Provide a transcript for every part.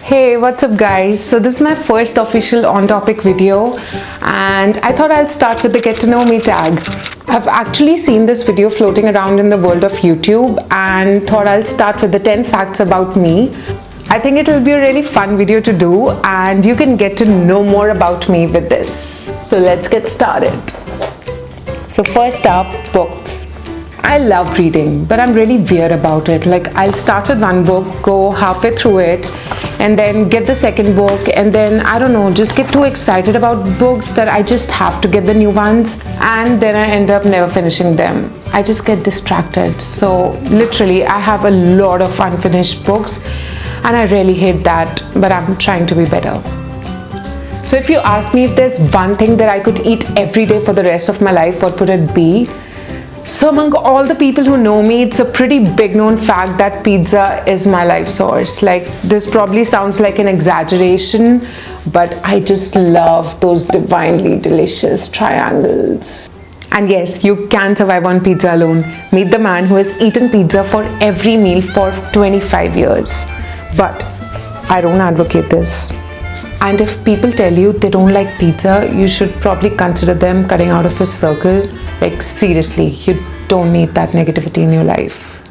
Hey, what's up guys? So this is my first official on topic video and I thought I'll start with the get to know me tag. I've actually seen this video floating around in the world of YouTube and thought I'll start with the 10 facts about me. I think it will be a really fun video to do and you can get to know more about me with this. So let's get started. So first up, books. I love reading, but I'm really weird about it. Like I'll start with one book, go halfway through it, and then get the second book, and then I don't know, just get too excited about books that I just have to get the new ones, and then I end up never finishing them. I just get distracted. So literally, I have a lot of unfinished books, and I really hate that, but I'm trying to be better. So if you ask me if there's one thing that I could eat every day for the rest of my life, what would it be? So among all the people who know me, it's a pretty big known fact that pizza is my life source. Like this probably sounds like an exaggeration, but I just love those divinely delicious triangles. And yes, you can survive on pizza alone. Meet the man who has eaten pizza for every meal for 25 years. But I don't advocate this. And if people tell you they don't like pizza, you should probably consider them cutting out of your circle. Like seriously, you don't need that negativity in your life.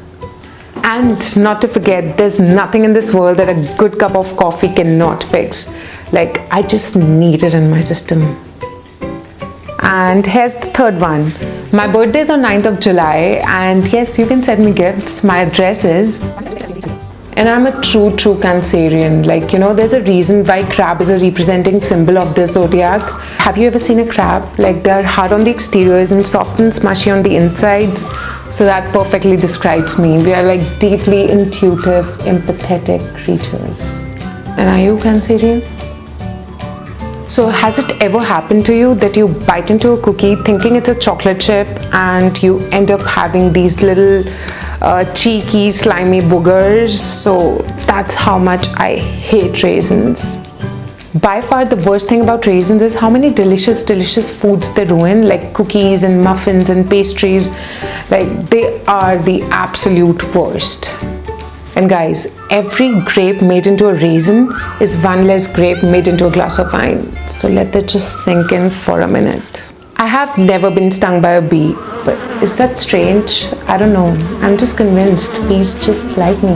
And not to forget, there's nothing in this world that a good cup of coffee cannot fix. Like I just need it in my system. And here's the third one. My birthday is on 9th of July and yes, you can send me gifts. My address is... And I'm a true Cancerian. Like, you know, there's a reason why crab is a representing symbol of the zodiac. Have you ever seen a crab? Like, they're hard on the exteriors and soft and smushy on the insides. So that perfectly describes me. We are like deeply intuitive, empathetic creatures. And are you Cancerian? So has it ever happened to you that you bite into a cookie thinking it's a chocolate chip and you end up having these little cheeky, slimy boogers? So that's how much I hate raisins. By far the worst thing about raisins is how many delicious foods they ruin, like cookies and muffins and pastries. Like they are the absolute worst. And guys, every grape made into a raisin is one less grape made into a glass of wine. So let that just sink in for a minute. I have never been stung by a bee, but is that strange? I don't know. I'm just convinced bees just like me.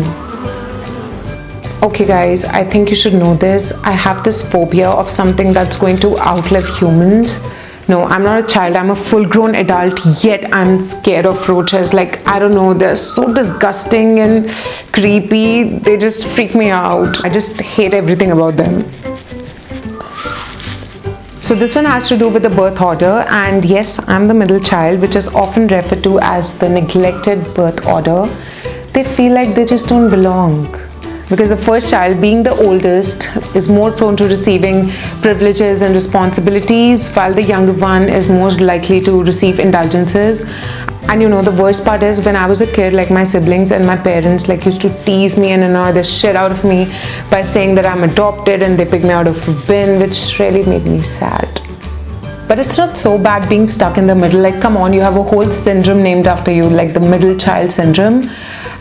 Okay guys, I think you should know this. I have this phobia of something that's going to outlive humans. No, I'm not a child, I'm a full-grown adult, yet I'm scared of roaches. Like, I don't know, they're so disgusting and creepy. They just freak me out. I just hate everything about them. So this one has to do with the birth order, and yes, I'm the middle child, which is often referred to as the neglected birth order. They feel like they just don't belong. Because the first child, being the oldest, is more prone to receiving privileges and responsibilities, while the younger one is most likely to receive indulgences. And you know, the worst part is when I was a kid, like my siblings and my parents like used to tease me and annoy the shit out of me by saying that I'm adopted and they picked me out of a bin, which really made me sad. But it's not so bad being stuck in the middle. Like, come on, you have a whole syndrome named after you, like the middle child syndrome.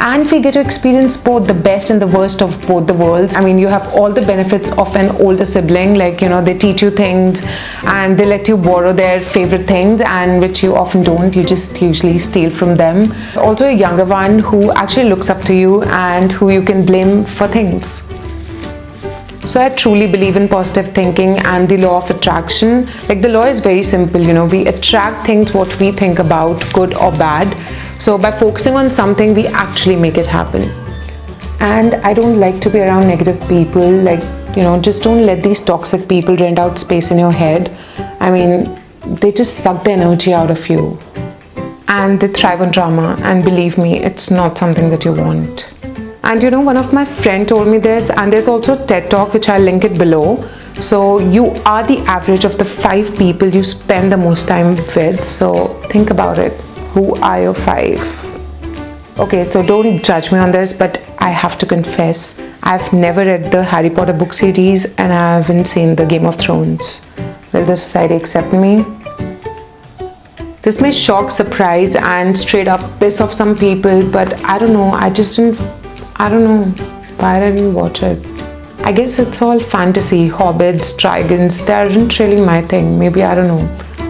And we get to experience both the best and the worst of both the worlds. I mean, you have all the benefits of an older sibling, like, you know, they teach you things and they let you borrow their favorite things, and which you often don't, you just usually steal from them. Also a younger one who actually looks up to you and who you can blame for things. So I truly believe in positive thinking and the law of attraction. Like the law is very simple, you know, we attract things what we think about, good or bad. So by focusing on something, we actually make it happen. And I don't like to be around negative people. Like, you know, just don't let these toxic people rent out space in your head. I mean, they just suck the energy out of you. And they thrive on drama. And believe me, it's not something that you want. And you know, one of my friends told me this, and there's also a TED Talk, which I'll link it below. So you are the average of the 5 people you spend the most time with. So think about it. Who are your 5? Okay, so don't judge me on this, but I have to confess, I've never read the Harry Potter book series and I haven't seen the Game of Thrones. Will the society accept me? This may shock, surprise and straight up piss off some people, but I don't know, I don't know why I didn't watch it. I guess it's all fantasy. Hobbits, dragons, they aren't really my thing. Maybe, I don't know.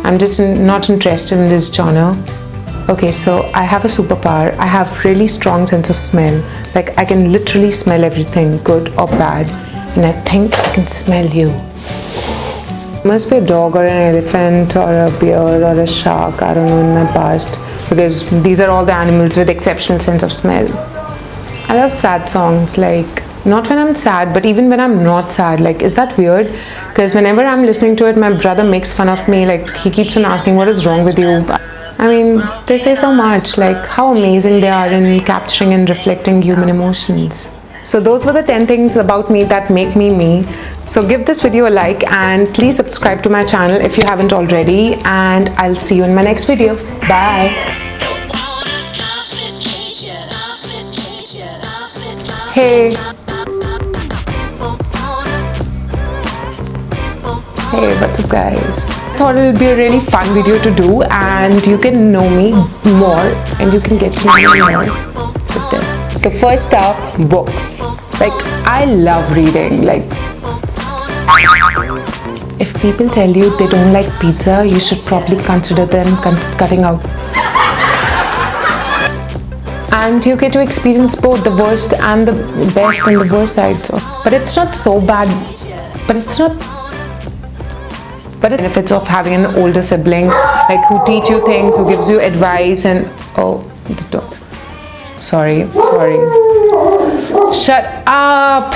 I'm just not interested in this genre. Okay, so I have a superpower. I have really strong sense of smell. Like I can literally smell everything, good or bad. And I think I can smell you. Must be a dog or an elephant or a bear or a shark, I don't know, in my past. Because these are all the animals with exceptional sense of smell. I love sad songs, like not when I'm sad, but even when I'm not sad. Like, is that weird? Because whenever I'm listening to it, my brother makes fun of me. Like, he keeps on asking, what is wrong with you? I mean, they say so much, like how amazing they are in capturing and reflecting human emotions. So those were the 10 things about me that make me me. So give this video a like and please subscribe to my channel if you haven't already, and I'll see you in my next video. Bye. Hey. Hey, what's up guys? I thought it would be a really fun video to do and you can know me more and you can get to know me more with this. So first up, books. Like I love reading. Like if people tell you they don't like pizza, you should probably consider them cutting out. And you get to experience both the worst and the best and the worst sides of. But it's not so bad. But the benefits of having an older sibling, like who teach you things, who gives you advice, and sorry. Shut up.